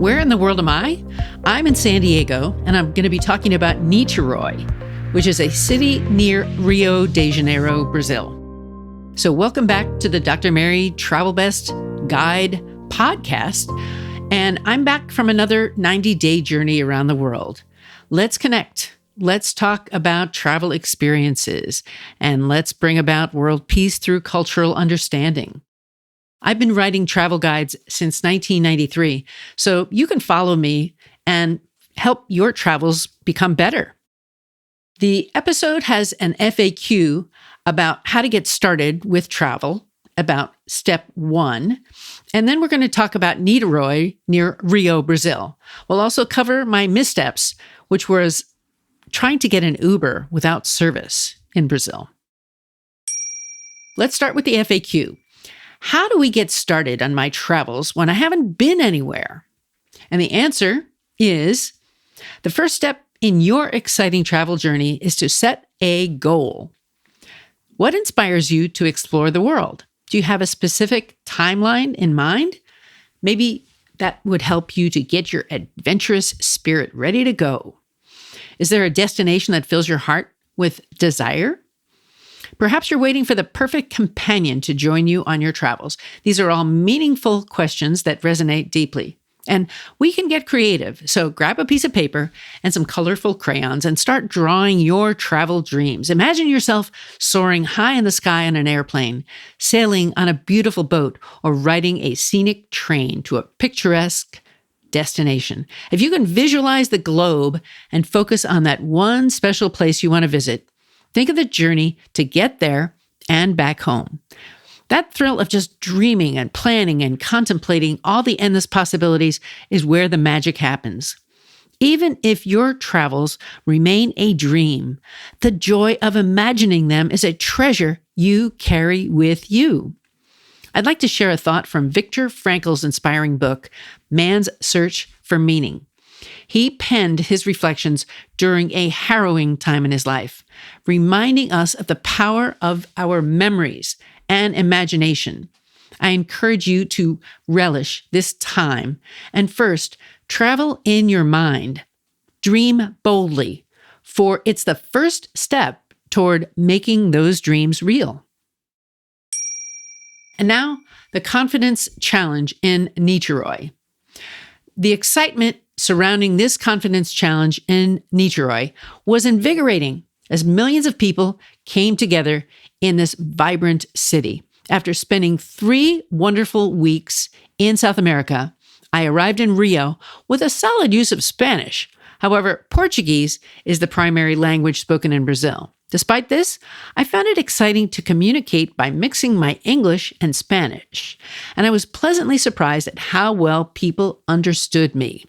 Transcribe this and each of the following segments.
Where in the world am I? I'm in San Diego, and I'm going to be talking about Niteroi, which is a city near Rio de Janeiro, Brazil. So welcome back to the Dr. Mary Travel Best Guide podcast, and I'm back from another 90-day journey around the world. Let's connect. Let's talk about travel experiences, and let's bring about world peace through cultural understanding. I've been writing travel guides since 1993, so you can follow me and help your travels become better. The episode has an FAQ about how to get started with travel, about step 1, and then we're going to talk about Niteroi near Rio, Brazil. We'll also cover my missteps, which was trying to get an Uber without service in Brazil. Let's start with the FAQ. How do we get started on my travels when I haven't been anywhere? And the answer is the first step in your exciting travel journey is to set a goal. What inspires you to explore the world? Do you have a specific timeline in mind? Maybe that would help you to get your adventurous spirit ready to go. Is there a destination that fills your heart with desire? Perhaps you're waiting for the perfect companion to join you on your travels. These are all meaningful questions that resonate deeply. And we can get creative. So grab a piece of paper and some colorful crayons and start drawing your travel dreams. Imagine yourself soaring high in the sky on an airplane, sailing on a beautiful boat, or riding a scenic train to a picturesque destination. If you can visualize the globe and focus on that one special place you want to visit, think of the journey to get there and back home. That thrill of just dreaming and planning and contemplating all the endless possibilities is where the magic happens. Even if your travels remain a dream, the joy of imagining them is a treasure you carry with you. I'd like to share a thought from Viktor Frankl's inspiring book, Man's Search for Meaning. He penned his reflections during a harrowing time in his life, reminding us of the power of our memories and imagination. I encourage you to relish this time and first, travel in your mind. Dream boldly, for it's the first step toward making those dreams real. And now, the confidence challenge in Niteroi. The excitement surrounding this confidence challenge in Niteroi was invigorating as millions of people came together in this vibrant city. After spending 3 wonderful weeks in South America, I arrived in Rio with a solid use of Spanish. However, Portuguese is the primary language spoken in Brazil. Despite this, I found it exciting to communicate by mixing my English and Spanish, and I was pleasantly surprised at how well people understood me.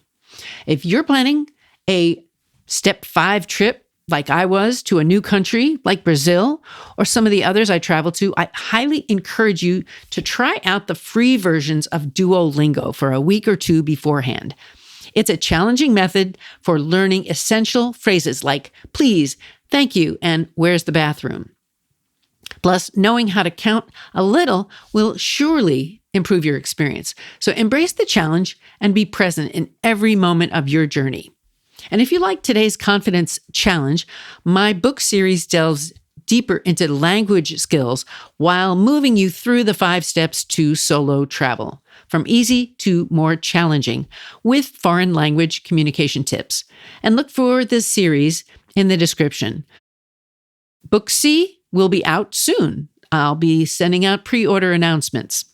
If you're planning a step 5 trip like I was to a new country like Brazil or some of the others I traveled to, I highly encourage you to try out the free versions of Duolingo for a week or 2 beforehand. It's a challenging method for learning essential phrases like please, thank you, and where's the bathroom? Plus, knowing how to count a little will surely improve your experience. So embrace the challenge and be present in every moment of your journey. And if you like today's confidence challenge, my book series delves deeper into language skills while moving you through the 5 steps to solo travel, from easy to more challenging, with foreign language communication tips. And look for this series in the description. Book C will be out soon. I'll be sending out pre-order announcements.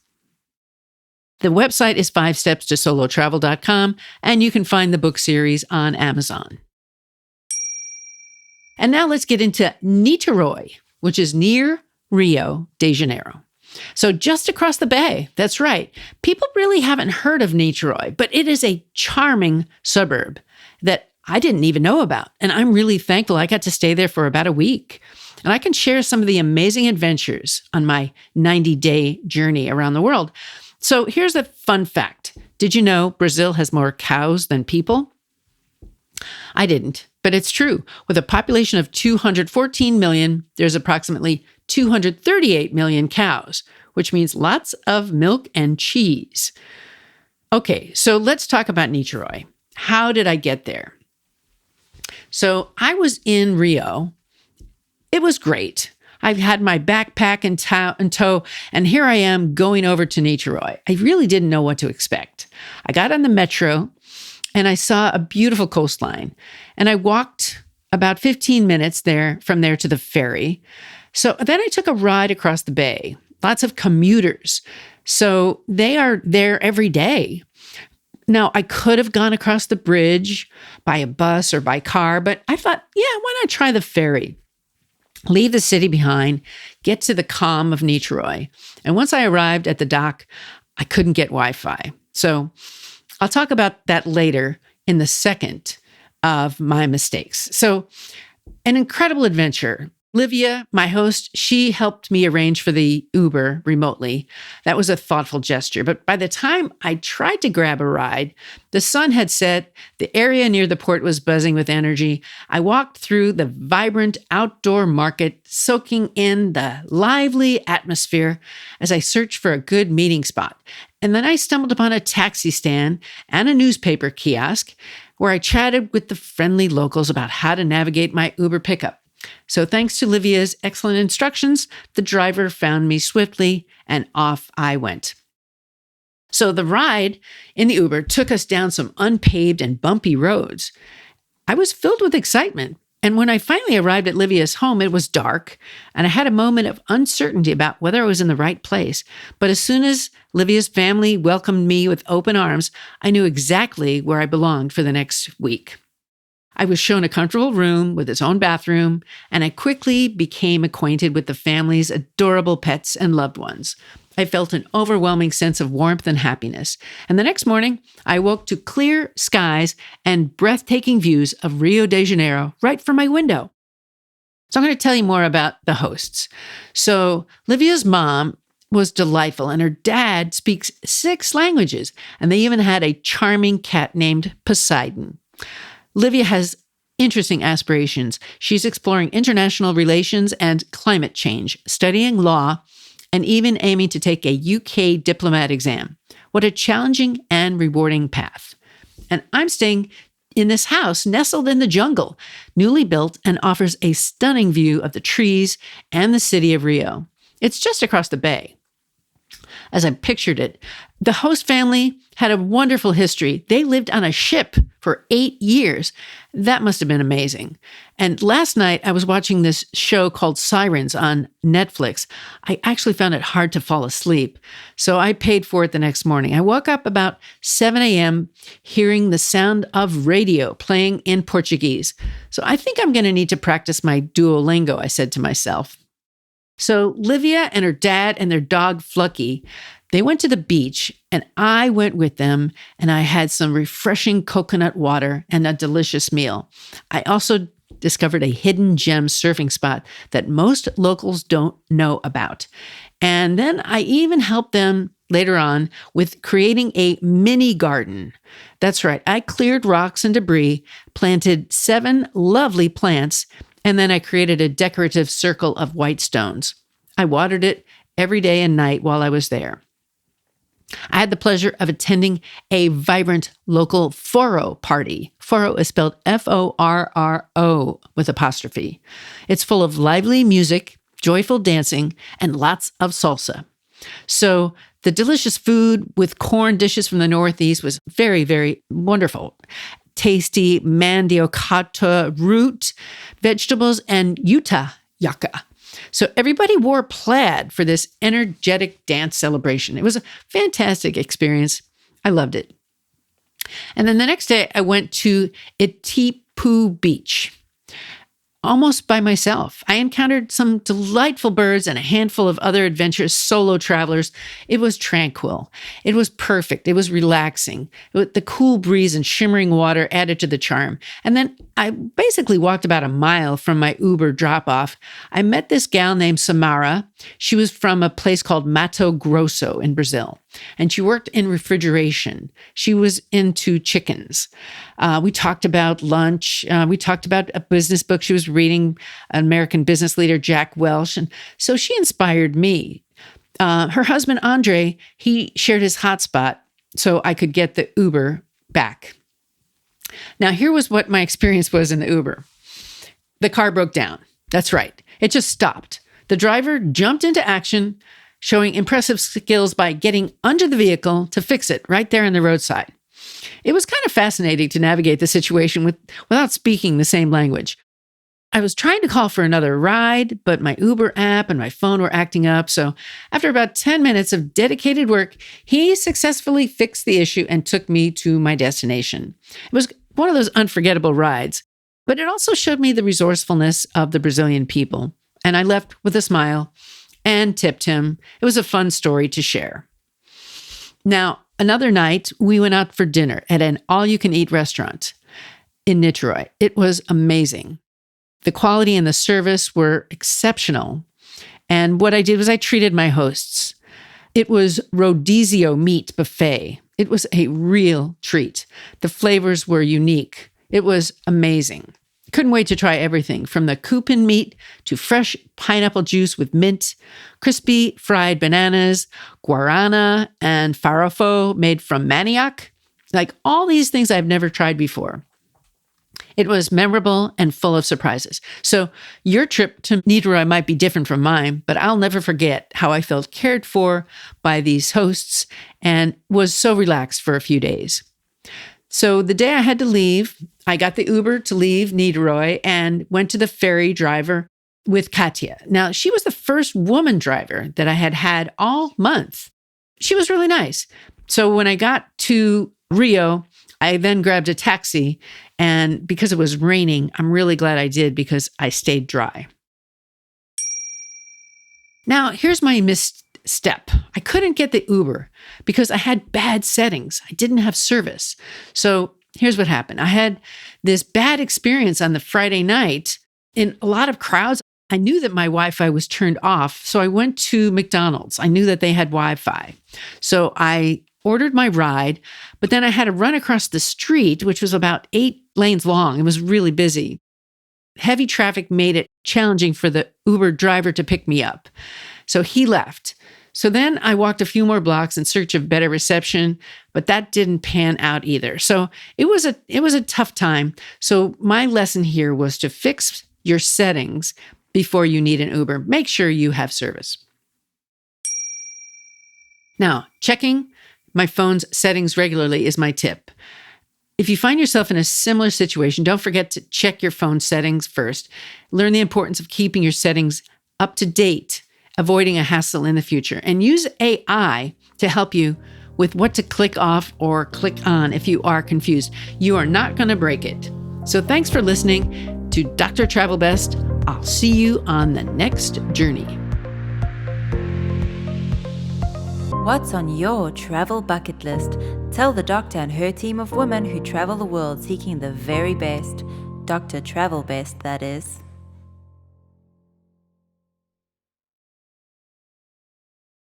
The website is 5stepstosolotravel.com, and you can find the book series on Amazon. And now let's get into Niteroi, which is near Rio de Janeiro. So just across the bay, that's right. People really haven't heard of Niteroi, but it is a charming suburb that I didn't even know about. And I'm really thankful I got to stay there for about a week. And I can share some of the amazing adventures on my 90-day journey around the world. So here's a fun fact. Did you know Brazil has more cows than people? I didn't, but it's true. With a population of 214 million, there's approximately 238 million cows, which means lots of milk and cheese. Okay, so let's talk about Niteroi. How did I get there? So I was in Rio. It was great. I've had my backpack in tow, and here I am going over to Niteroi. I really didn't know what to expect. I got on the metro, and I saw a beautiful coastline, and I walked about 15 minutes from there to the ferry. So then I took a ride across the bay. Lots of commuters. So they are there every day. Now, I could have gone across the bridge by a bus or by car, but I thought, yeah, why not try the ferry? Leave the city behind, get to the calm of Niteroi. And once I arrived at the dock, I couldn't get Wi-Fi. So I'll talk about that later in the second of my mistakes. So an incredible adventure. Livia, my host, she helped me arrange for the Uber remotely. That was a thoughtful gesture. But by the time I tried to grab a ride, the sun had set, the area near the port was buzzing with energy. I walked through the vibrant outdoor market, soaking in the lively atmosphere as I searched for a good meeting spot. And then I stumbled upon a taxi stand and a newspaper kiosk where I chatted with the friendly locals about how to navigate my Uber pickup. So thanks to Livia's excellent instructions, the driver found me swiftly and off I went. So the ride in the Uber took us down some unpaved and bumpy roads. I was filled with excitement. And when I finally arrived at Livia's home, it was dark, and I had a moment of uncertainty about whether I was in the right place. But as soon as Livia's family welcomed me with open arms, I knew exactly where I belonged for the next week. I was shown a comfortable room with its own bathroom, and I quickly became acquainted with the family's adorable pets and loved ones. I felt an overwhelming sense of warmth and happiness. And the next morning, I woke to clear skies and breathtaking views of Rio de Janeiro right from my window. So I'm going to tell you more about the hosts. So Livia's mom was delightful, and her dad speaks 6 languages, and they even had a charming cat named Poseidon. Livia has interesting aspirations. She's exploring international relations and climate change, studying law, and even aiming to take a UK diplomat exam. What a challenging and rewarding path. And I'm staying in this house nestled in the jungle, newly built, and offers a stunning view of the trees and the city of Rio. It's just across the bay. As I pictured it, the host family had a wonderful history. They lived on a ship for 8 years. That must have been amazing. And last night, I was watching this show called Sirens on Netflix. I actually found it hard to fall asleep, so I paid for it the next morning. I woke up about 7 a.m. hearing the sound of radio playing in Portuguese. So I think I'm going to need to practice my Duolingo, I said to myself. So Livia and her dad and their dog Flucky, they went to the beach, and I went with them, and I had some refreshing coconut water and a delicious meal. I also discovered a hidden gem surfing spot that most locals don't know about. And then I even helped them later on with creating a mini garden. That's right. I cleared rocks and debris, planted 7 lovely plants, and then I created a decorative circle of white stones. I watered it every day and night while I was there. I had the pleasure of attending a vibrant local foro party. Foro is spelled Forro with apostrophe. It's full of lively music, joyful dancing, and lots of salsa. So the delicious food with corn dishes from the Northeast was very, very wonderful. Tasty mandioca root, vegetables, and yuta yaka. So everybody wore plaid for this energetic dance celebration. It was a fantastic experience. I loved it. And then the next day, I went to Itipu Beach. Almost by myself. I encountered some delightful birds and a handful of other adventurous solo travelers. It was tranquil. It was perfect. It was relaxing. The cool breeze and shimmering water added to the charm. And then I basically walked about a mile from my Uber drop-off. I met this gal named Samara. She was from a place called Mato Grosso in Brazil, and she worked in refrigeration. She was into chickens. We talked about lunch. We talked about a business book she was reading, an American business leader, Jack Welch. And so she inspired me. Her husband, Andre, he shared his hotspot so I could get the Uber back. Now, here was what my experience was in the Uber. The car broke down. That's right. It just stopped. The driver jumped into action, showing impressive skills by getting under the vehicle to fix it right there on the roadside. It was kind of fascinating to navigate the situation without speaking the same language. I was trying to call for another ride, but my Uber app and my phone were acting up. So after about 10 minutes of dedicated work, he successfully fixed the issue and took me to my destination. It was one of those unforgettable rides, but it also showed me the resourcefulness of the Brazilian people. And I left with a smile and tipped him. It was a fun story to share. Now, another night, we went out for dinner at an all-you-can-eat restaurant in Niteroi. It was amazing. The quality and the service were exceptional. And what I did was I treated my hosts. It was rodizio meat buffet. It was a real treat. The flavors were unique. It was amazing. Couldn't wait to try everything from the cupim meat to fresh pineapple juice with mint, crispy fried bananas, guarana, and farofo made from manioc. Like all these things I've never tried before. It was memorable and full of surprises. So your trip to Niteroi might be different from mine, but I'll never forget how I felt cared for by these hosts and was so relaxed for a few days. So the day I had to leave, I got the Uber to leave Niteroi and went to the ferry driver with Katia. Now, she was the first woman driver that I had had all month. She was really nice. So when I got to Rio, I then grabbed a taxi, and because it was raining, I'm really glad I did because I stayed dry. Now, here's my misstep. I couldn't get the Uber because I had bad settings. I didn't have service. So here's what happened. I had this bad experience on the Friday night in a lot of crowds. I knew that my Wi-Fi was turned off, so I went to McDonald's. I knew that they had Wi-Fi. So I ordered my ride, but then I had to run across the street, which was about 8 lanes long. It was really busy. Heavy traffic made it challenging for the Uber driver to pick me up. So he left. So then I walked a few more blocks in search of better reception, but that didn't pan out either. So it was a tough time. So my lesson here was to fix your settings before you need an Uber. Make sure you have service. Now, checking my phone's settings regularly is my tip. If you find yourself in a similar situation, don't forget to check your phone settings first. Learn the importance of keeping your settings up to date, avoiding a hassle in the future, and use AI to help you with what to click off or click on if you are confused. You are not going to break it. So thanks for listening to Dr. Travel Best. I'll see you on the next journey. What's on your travel bucket list? Tell the doctor and her team of women who travel the world seeking the very best. Dr. Travel Best, that is.